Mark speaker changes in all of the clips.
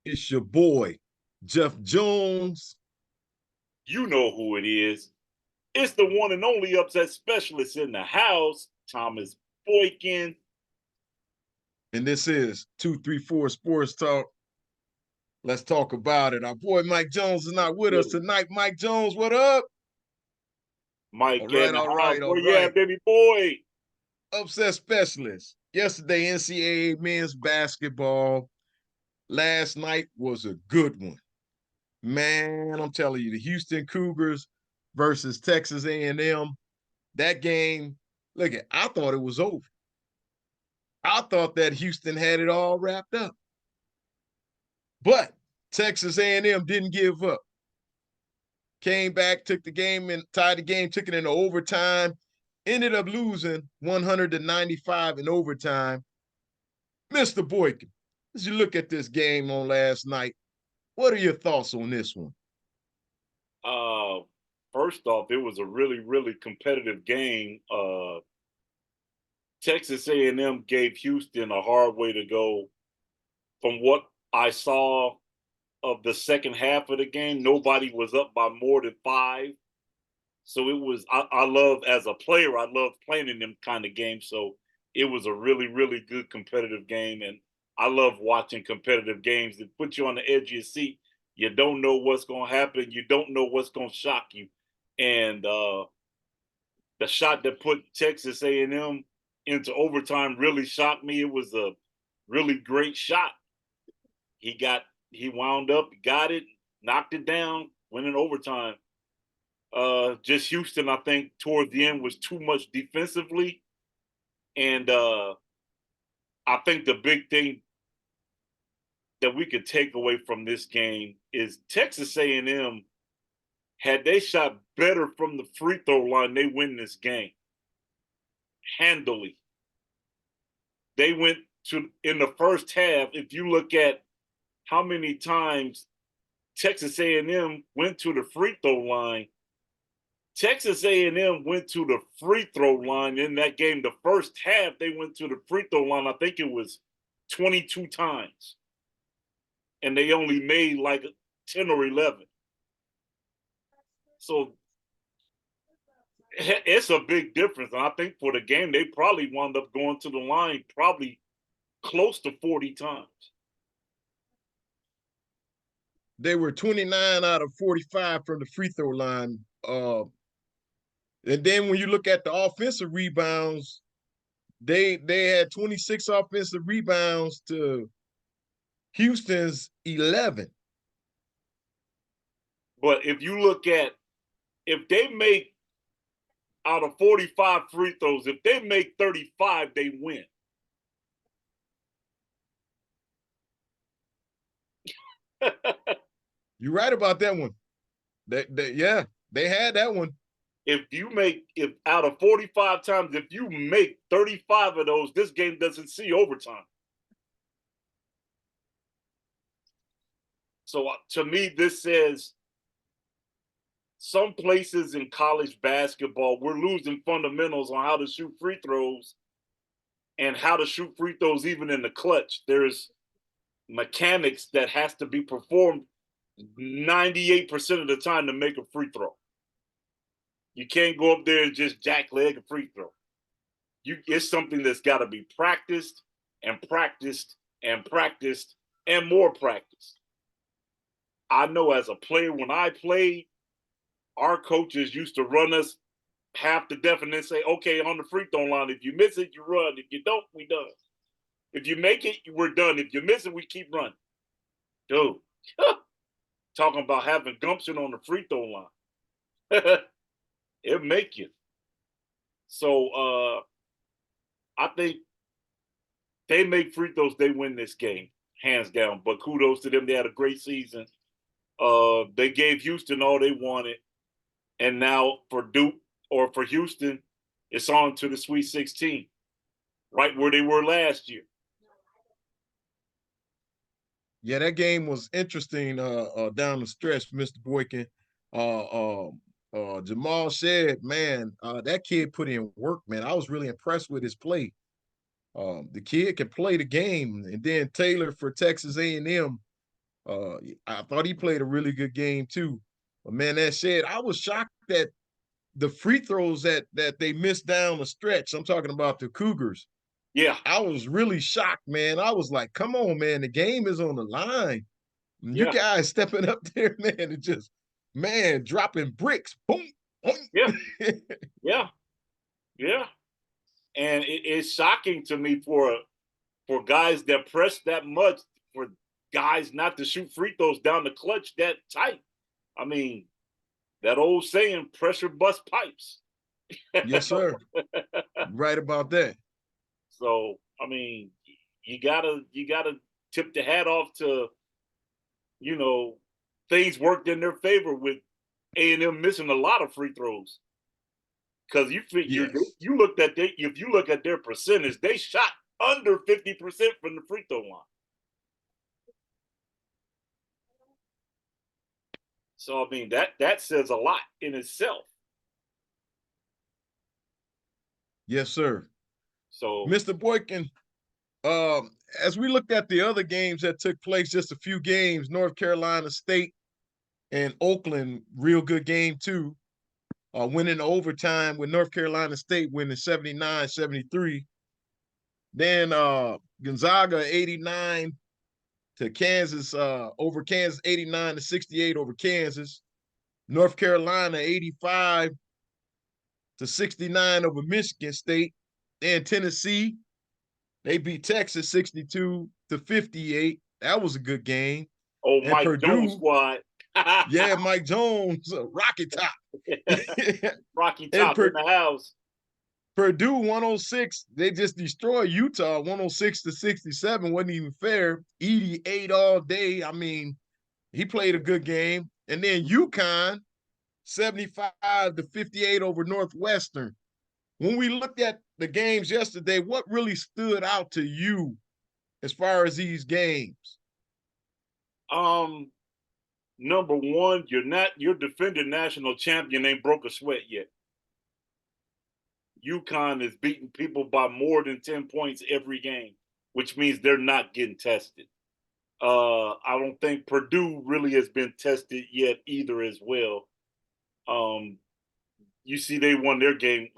Speaker 1: It's your boy, Jeff Jones.
Speaker 2: You know who it is. It's the one and only upset specialist in the house, Thomas Boykin.
Speaker 1: And this is 234 Sports Talk. Let's talk about it. Our boy Mike Jones is not with us tonight. Mike Jones, what up?
Speaker 2: Mike
Speaker 1: All
Speaker 2: in
Speaker 1: right,
Speaker 2: the
Speaker 1: all
Speaker 2: house.
Speaker 1: right, all
Speaker 2: Where you
Speaker 1: right.
Speaker 2: at, baby boy?
Speaker 1: Upset specialist. Yesterday, NCAA men's basketball. Last night was a good one. Man, I'm telling you, the Houston Cougars versus Texas A&M. That game, look at, I thought it was over. I thought that Houston had it all wrapped up. But Texas A&M didn't give up. Came back, took the game and tied the game, took it into overtime, ended up losing 100-95 in overtime. Mr. Boykin, as you look at this game on last night, what are your thoughts on this one?
Speaker 2: Uh, First off, it was a really, really competitive game. Texas A&M gave Houston a hard way to go. From what I saw of the second half of the game, nobody was up by more than 5. So it was, I love, as a player, I love playing in them kind of games. So it was a really, really good competitive game. And I love watching competitive games that put you on the edge of your seat. You don't know what's going to happen. You don't know what's going to shock you. And the shot that put Texas A&M into overtime really shocked me. It was a really great shot. He wound up, got it, knocked it down, went in overtime. Just Houston, I think, toward the end was too much defensively, and I think the big thing that we could take away from this game is Texas A&M. Had they shot better from the free throw line, they win this game handily. They went to in the first half. If you look at how many times Texas A&M went to the free throw line, Texas A&M went to the free throw line in that game. The first half, they went to the free throw line. I think it was 22 times, and they only made like 10 or 11. So it's a big difference. And I think for the game, they probably wound up going to the line probably close to 40 times.
Speaker 1: They were 29 out of 45 from the free throw line. And then when you look at the offensive rebounds, they had 26 offensive rebounds to Houston's 11.
Speaker 2: But if you look at, if they make out of 45 free throws, if they make 35, they win.
Speaker 1: You're right about that one. Yeah, they had that one.
Speaker 2: If out of 45 times, if you make 35 of those, this game doesn't see overtime. So to me, this says some places in college basketball, we're losing fundamentals on how to shoot free throws and how to shoot free throws even in the clutch. There's mechanics that has to be performed 98% of the time to make a free throw. You can't go up there and just jack leg a free throw. It's something that's got to be practiced and practiced and practiced and more practiced. I know as a player, when I played, our coaches used to run us half the death and then say, okay, on the free throw line, if you miss it, you run. If you don't, we done. If you make it, we're done. If you miss it, we keep running. Dude, talking about having gumption on the free throw line. It'll make you. So I think they make free throws, they win this game, hands down. But kudos to them. They had a great season. They gave Houston all they wanted. And now for Duke or for Houston, it's on to the Sweet 16, right where they were last year.
Speaker 1: Yeah, that game was interesting down the stretch, Mr. Boykin. Jamal said, man, that kid put in work, man. I was really impressed with his play. The kid can play the game. And then Taylor for Texas A&M, I thought he played a really good game too. But man, that said, I was shocked that the free throws that they missed down the stretch. I'm talking about the Cougars.
Speaker 2: Yeah,
Speaker 1: I was really shocked, man. I was like, come on, man, the game is on the line. You
Speaker 2: yeah,
Speaker 1: guys stepping up there, man, and just man dropping bricks. Boom,
Speaker 2: yeah,
Speaker 1: boom.
Speaker 2: yeah, yeah. And it's shocking to me for guys that press that much, for guys not to shoot free throws down the clutch that tight. I mean, that old saying, pressure bust pipes.
Speaker 1: Yes, sir. Right about that.
Speaker 2: So, I mean, you gotta tip the hat off to, you know, things worked in their favor with A&M missing a lot of free throws. Because
Speaker 1: Yes.
Speaker 2: you looked at if you look at their percentage, they shot under 50% from the free throw line. So I mean that says a lot in itself.
Speaker 1: Yes, sir.
Speaker 2: So
Speaker 1: Mr. Boykin, as we looked at the other games that took place, just a few games, North Carolina State and Oakland, real good game too. Winning overtime with North Carolina State winning 79-73. Then Gonzaga 89 to Kansas, over Kansas, 89-68 over Kansas. North Carolina 85 to 69 over Michigan State. And Tennessee, they beat Texas 62 to 58. That was a good game.
Speaker 2: oh,
Speaker 1: And
Speaker 2: Mike Jones
Speaker 1: Purdue,
Speaker 2: squad.
Speaker 1: yeah, Mike Jones, Rocket Top.
Speaker 2: Rocky
Speaker 1: and
Speaker 2: Top in the house.
Speaker 1: Purdue 106, they just destroyed Utah 106 to 67. Wasn't even fair. Edie ate all day. I mean, he played a good game. And then UConn 75 to 58 over Northwestern. When we looked at the games yesterday, what really stood out to you as far as these games?
Speaker 2: Um, Number one, your defending national champion ain't broke a sweat yet. UConn is beating people by more than 10 points every game, which means they're not getting tested. I don't think Purdue really has been tested yet either as well. Um, you see they won their game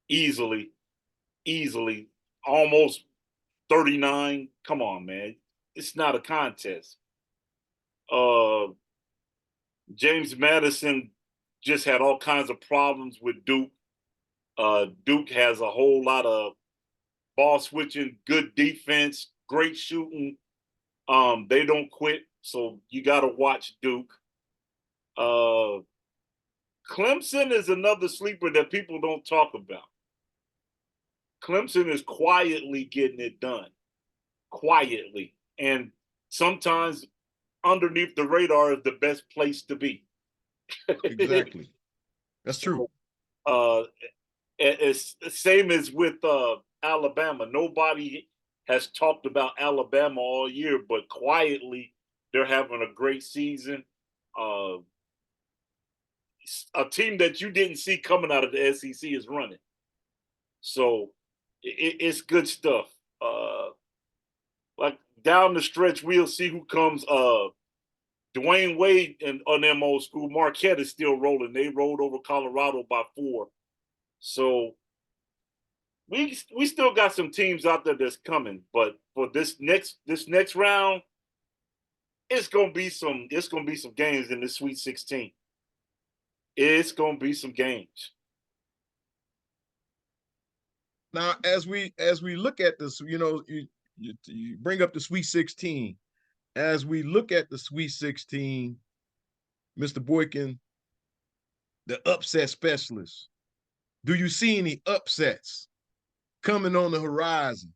Speaker 2: easily, easily, almost 39. Come on, man. It's not a contest. Uh, James Madison just had all kinds of problems with Duke. Duke has a whole lot of ball switching, good defense, great shooting. They don't quit, so you got to watch Duke. Uh, Clemson is another sleeper that people don't talk about. Clemson is quietly getting it done, quietly, and sometimes underneath the radar is the best place to be.
Speaker 1: Exactly. That's true.
Speaker 2: So, uh, it's the same as with Alabama. Nobody has talked about Alabama all year, but quietly they're having a great season. Uh, a team that you didn't see coming out of the SEC is running, so it's good stuff. Like down the stretch, we'll see who comes. Dwayne Wade and on them old school. Marquette is still rolling. They rolled over Colorado by 4. So we still got some teams out there that's coming, but for this next round, it's gonna be some games in the Sweet 16. It's gonna be some games.
Speaker 1: Now, as we look at this, you bring up the Sweet 16. As we look at the Sweet 16, Mr. Boykin, the upset specialist, do you see any upsets coming on the horizon?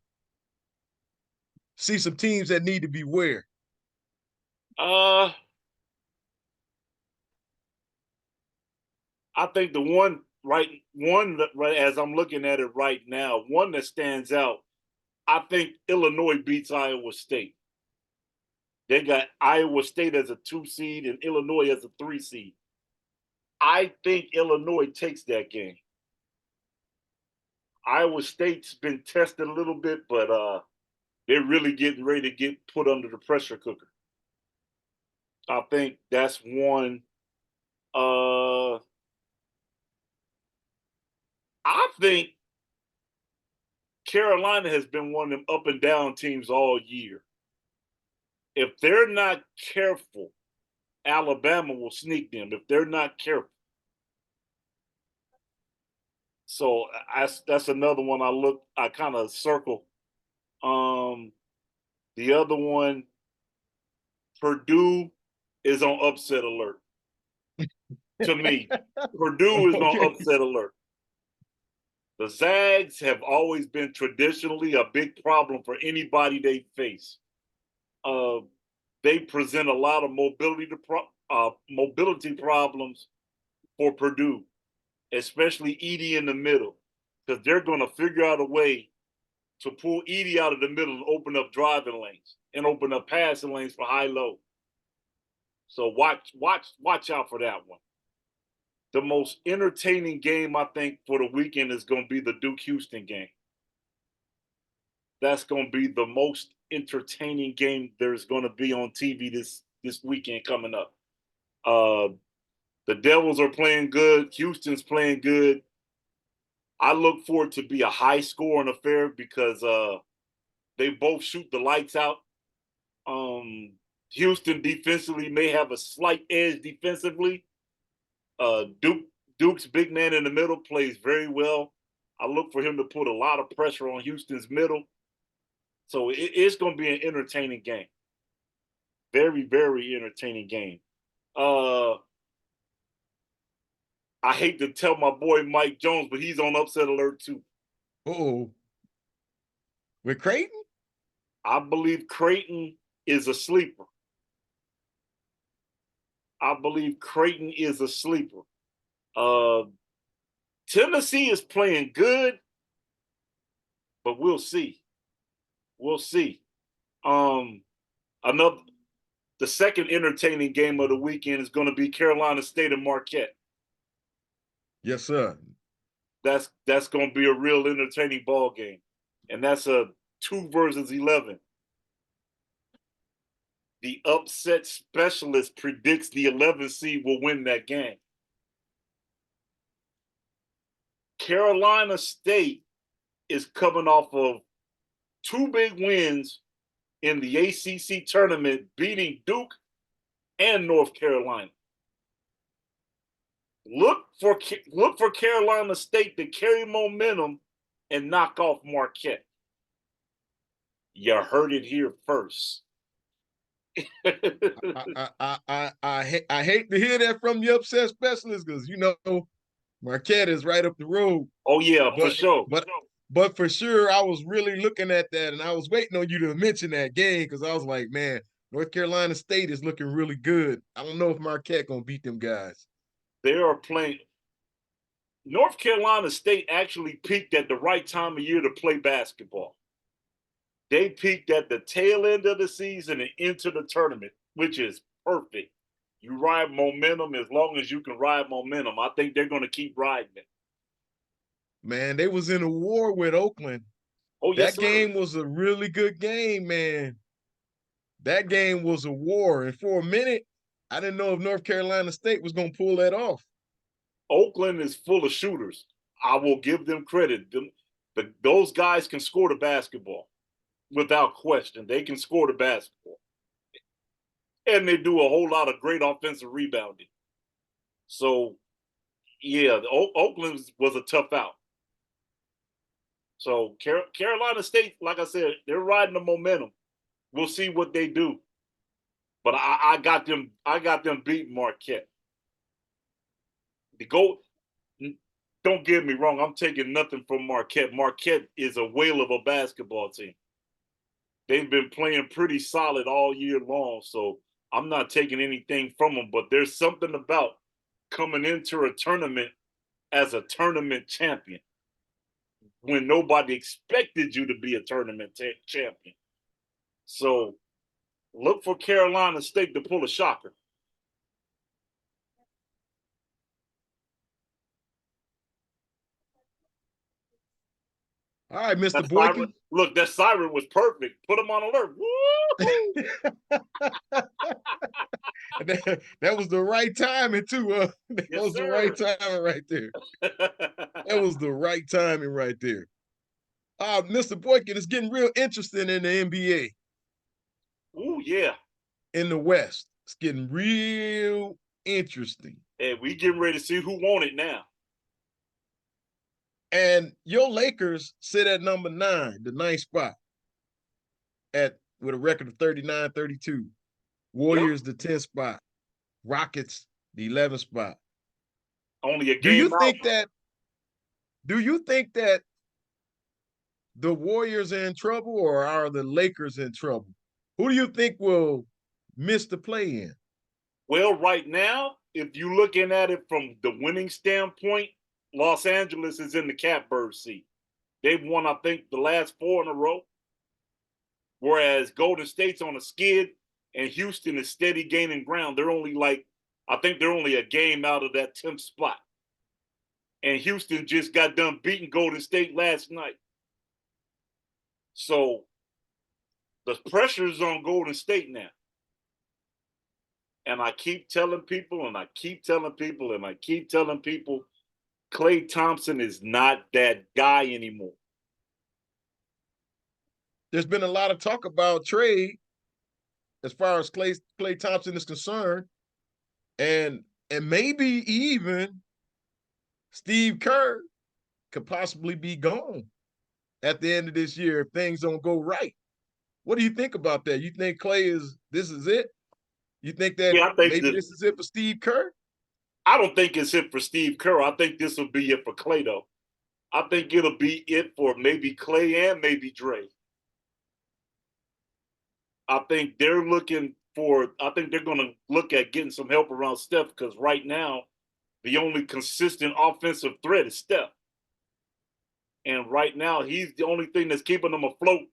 Speaker 1: See some teams that need to beware.
Speaker 2: Uh, I think the one right as I'm looking at it right now, one that stands out. I think Illinois beats Iowa State. They got Iowa State as a 2 seed and Illinois as a 3 seed. I think Illinois takes that game. Iowa State's been tested a little bit, but they're really getting ready to get put under the pressure cooker. I think that's one. I think Carolina has been one of them up and down teams all year. If they're not careful, Alabama will sneak them. If they're not careful. So that's another one I kind of circle. The other one, Purdue is on upset alert. To me, Purdue is on
Speaker 1: Okay.
Speaker 2: upset alert. The Zags have always been traditionally a big problem for anybody they face. Uh, they present a lot of mobility problems for Purdue, especially Edie in the middle, because they're going to figure out a way to pull Edie out of the middle and open up driving lanes and open up passing lanes for high-low. So watch out for that one. The most entertaining game I think for the weekend is going to be the Duke Houston game. That's going to be the most entertaining game there's going to be on TV this weekend coming up. The Devils are playing good. Houston's playing good. I look for it to be a high-scoring affair because they both shoot the lights out. Houston defensively may have a slight edge defensively. Duke's big man in the middle plays very well. I look for him to put a lot of pressure on Houston's middle. So it's going to be an entertaining game. Very, very entertaining game. I hate to tell my boy Mike Jones, but he's on upset alert too.
Speaker 1: Oh, with Creighton?
Speaker 2: I believe Creighton is a sleeper. I believe Creighton is a sleeper. Tennessee is playing good, but we'll see. We'll see. Another the second entertaining game of the weekend is going to be Carolina State and Marquette.
Speaker 1: Yes, sir.
Speaker 2: That's going to be a real entertaining ball game, and that's a 2 versus 11. The upset specialist predicts the 11th seed will win that game. Carolina State is coming off of 2 big wins in the ACC tournament, beating Duke and North Carolina. Look for Carolina State to carry momentum and knock off Marquette. You heard it here first.
Speaker 1: I hate to hear that from the upset specialist because Marquette is right up the road.
Speaker 2: Oh yeah, for
Speaker 1: But
Speaker 2: sure.
Speaker 1: but for sure, I was really looking at that, and I was waiting on you to mention that game because I was like, man, North Carolina State is looking really good. I don't know if Marquette gonna beat them guys.
Speaker 2: They are playing. North Carolina State actually peaked at the right time of year to play basketball. They peaked at the tail end of the season and into the tournament, which is perfect. You ride momentum as long as you can ride momentum. I think they're going to keep riding it.
Speaker 1: Man, they was in a war with Oakland.
Speaker 2: Oh, yes,
Speaker 1: That
Speaker 2: sir.
Speaker 1: game was a really good game, man. That game was a war. And for a minute, I didn't know if North Carolina State was going to pull that off.
Speaker 2: Oakland is full of shooters. I will give them credit. Those guys can score the basketball without question. They can score the basketball. And they do a whole lot of great offensive rebounding. So, yeah, Oakland was a tough out. So Carolina State, like I said, they're riding the momentum. We'll see what they do. But I got them. I got them beating Marquette. The goal. Don't get me wrong. I'm taking nothing from Marquette. Marquette is a whale of a basketball team. They've been playing pretty solid all year long. So I'm not taking anything from them. But there's something about coming into a tournament as a tournament champion when nobody expected you to be a tournament champion. So look for Carolina State to pull a shocker.
Speaker 1: All right, Mr.
Speaker 2: That
Speaker 1: Boykin.
Speaker 2: siren, look, that siren was perfect. Put them on alert. Woo-hoo!
Speaker 1: That was the right timing too. That
Speaker 2: Yes,
Speaker 1: was the right
Speaker 2: sir.
Speaker 1: timing right there. That was the right timing right there. Mr. Boykin, it's getting real interesting in the NBA
Speaker 2: Oh yeah.
Speaker 1: in the West. It's getting real interesting.
Speaker 2: And we getting ready to see who won it now.
Speaker 1: And your Lakers sit at number 9, the ninth spot, at with a record of 39-32.
Speaker 2: Yep.
Speaker 1: Warriors, the 10th spot. Rockets, the 11th spot.
Speaker 2: Only a
Speaker 1: Do you
Speaker 2: game out.
Speaker 1: think that do you think that the Warriors are in trouble or are the Lakers in trouble? Who do you think will miss the play in?
Speaker 2: Well, right now, if you're looking at it from the winning standpoint, Los Angeles is in the catbird seat. They've won, I think, the last 4 in a row, whereas Golden State's on a skid and Houston is steady gaining ground. They're only I think they're only a game out of that 10th spot. And Houston just got done beating Golden State last night. So the pressure is on Golden State now. And I keep telling people, and I keep telling people, and I keep telling people, Klay Thompson is not that guy anymore.
Speaker 1: There's been a lot of talk about trade as far as Klay Thompson is concerned, and maybe even Steve Kerr could possibly be gone at the end of this year if things don't go right. What do you think about that? You think this is it? You think that
Speaker 2: Yeah, I think
Speaker 1: maybe
Speaker 2: that
Speaker 1: this is it for Steve Kerr?
Speaker 2: I don't think it's it for Steve Kerr. I think this will be it for Klay though. I think it'll be it for maybe Klay and maybe Dre. I think they're looking for. I think they're going to look at getting some help around Steph because right now the only consistent offensive threat is Steph, and right now he's the only thing that's keeping them afloat,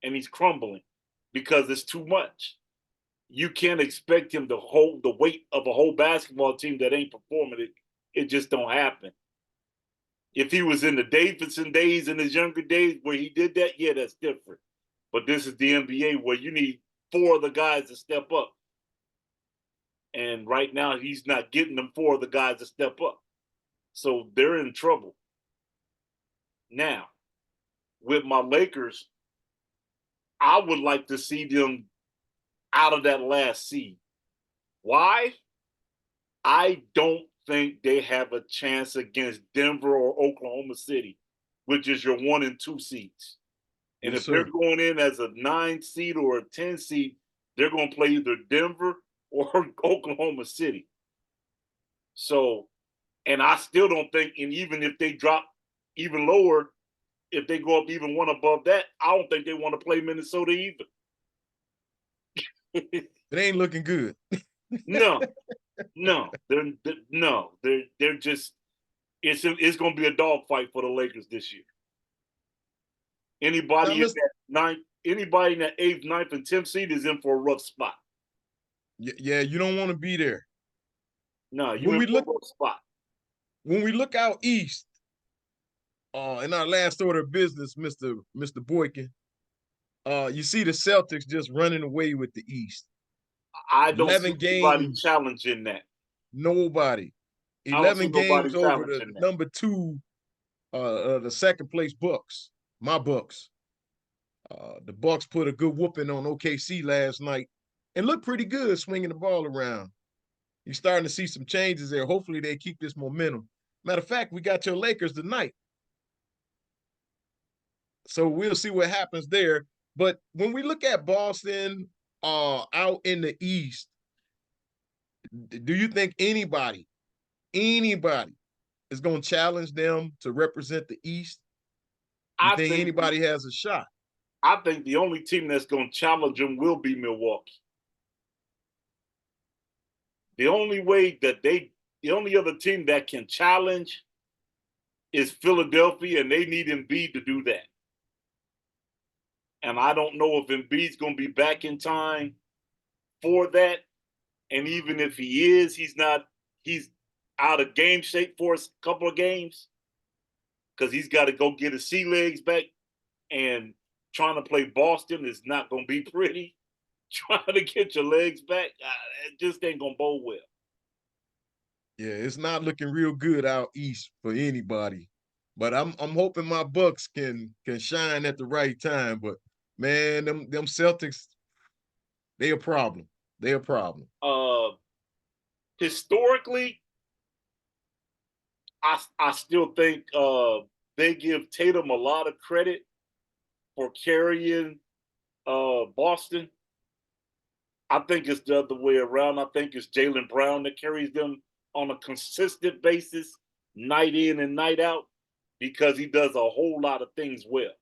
Speaker 2: and he's crumbling because it's too much. You can't expect him to hold the weight of a whole basketball team that ain't performing. It just don't happen. If he was in the Davidson days in his younger days where he did that, yeah, that's different. But this is the NBA where you need 4 of the guys to step up. And right now he's not getting them 4 of the guys to step up. So they're in trouble. Now, with my Lakers, I would like to see them out of that last seed. Why? I don't think they have a chance against Denver or Oklahoma City, which is your 1 and 2 seeds. And
Speaker 1: Yes,
Speaker 2: if they're
Speaker 1: sir.
Speaker 2: going in as a 9 seed or a 10 seed, they're going to play either Denver or Oklahoma City. So, and I still don't think, and even if they drop even lower, if they go up even 1 above that, I don't think they want to play Minnesota either.
Speaker 1: It ain't looking good.
Speaker 2: No, they're just it's going to be a dogfight for the Lakers this year.
Speaker 1: Now,
Speaker 2: Anybody in
Speaker 1: Mr.
Speaker 2: that anybody in that 8th, 9th, and 10th seed is in for a rough spot.
Speaker 1: Yeah, you don't want to be there.
Speaker 2: No, you
Speaker 1: When
Speaker 2: in
Speaker 1: we
Speaker 2: for
Speaker 1: look
Speaker 2: a rough spot.
Speaker 1: when we look out east, in our last order of business, Mr. Boykin, you see the Celtics just running away with the East.
Speaker 2: I don't see
Speaker 1: 11
Speaker 2: anybody
Speaker 1: games,
Speaker 2: challenging that.
Speaker 1: nobody.
Speaker 2: I don't see
Speaker 1: 11
Speaker 2: nobody
Speaker 1: games over the
Speaker 2: challenging that.
Speaker 1: number 2, the second place Bucks. My Bucks. The Bucks put a good whooping on OKC last night and looked pretty good swinging the ball around. You're starting to see some changes there. Hopefully they keep this momentum. Matter of fact, we got your Lakers tonight. So we'll see what happens there. But when we look at Boston out in the East, do you think anybody is going to challenge them to represent the East? You
Speaker 2: I
Speaker 1: think
Speaker 2: think
Speaker 1: anybody has a shot?
Speaker 2: I think the only team that's going to challenge them will be Milwaukee. The only other team that can challenge is Philadelphia, and they need Embiid to do that. And I don't know if Embiid's going to be back in time for that. And even if he is, he's out of game shape for a couple of games because he's got to go get his sea legs back. And trying to play Boston is not going to be pretty. trying to get your legs back, it just ain't gonna bode well.
Speaker 1: Yeah, it's not looking real good out east for anybody. But I'm hoping my Bucks can shine at the right time. But man, them Celtics, they a problem. They a problem.
Speaker 2: Historically, I still think they give Tatum a lot of credit for carrying Boston. I think it's the other way around. I think it's Jaylen Brown that carries them on a consistent basis, night in and night out, because he does a whole lot of things well.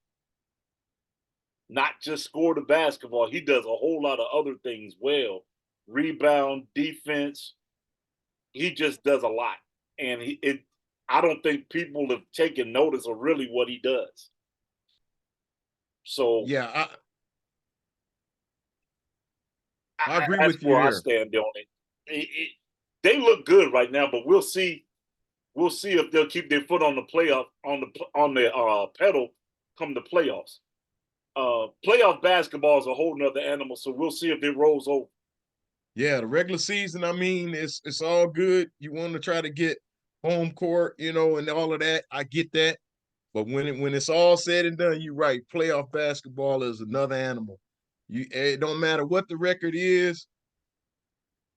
Speaker 2: Not just score the basketball, he does a whole lot of other things well. Rebound, defense, he just does a lot. And I don't think people have taken notice of really what he does. So
Speaker 1: Yeah, I agree
Speaker 2: that's
Speaker 1: with you
Speaker 2: where I
Speaker 1: there.
Speaker 2: stand on it. They look good right now, but we'll see. We'll see if they'll keep their foot on the playoff on the pedal come the playoffs. Playoff basketball is a whole nother animal, so we'll see if it rolls over.
Speaker 1: Yeah, the regular season, I mean, it's all good. You want to try to get home court, and all of that. I get that. But when it's all said and done, you're right. Playoff basketball is another animal. It don't matter what the record is,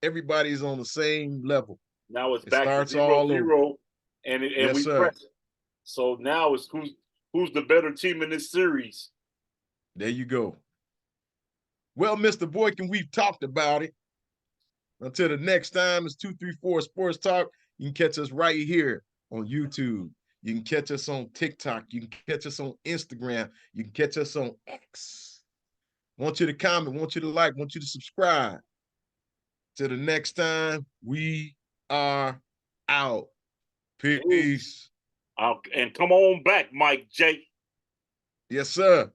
Speaker 1: everybody's on the same level.
Speaker 2: Now it's
Speaker 1: It
Speaker 2: back to
Speaker 1: starts
Speaker 2: zero
Speaker 1: all over.
Speaker 2: zero, and
Speaker 1: Yes,
Speaker 2: we
Speaker 1: sir.
Speaker 2: press it. So now it's who's the better team in this series.
Speaker 1: There you go. Well, Mr. Boykin, we've talked about it. Until the next time, it's 234 Sports Talk. You can catch us right here on YouTube. You can catch us on TikTok. You can catch us on Instagram. You can catch us on X. Want you to comment, want you to like, want you to subscribe. Till the next time, we are out. Peace.
Speaker 2: And come on back, Mike J.
Speaker 1: Yes, sir.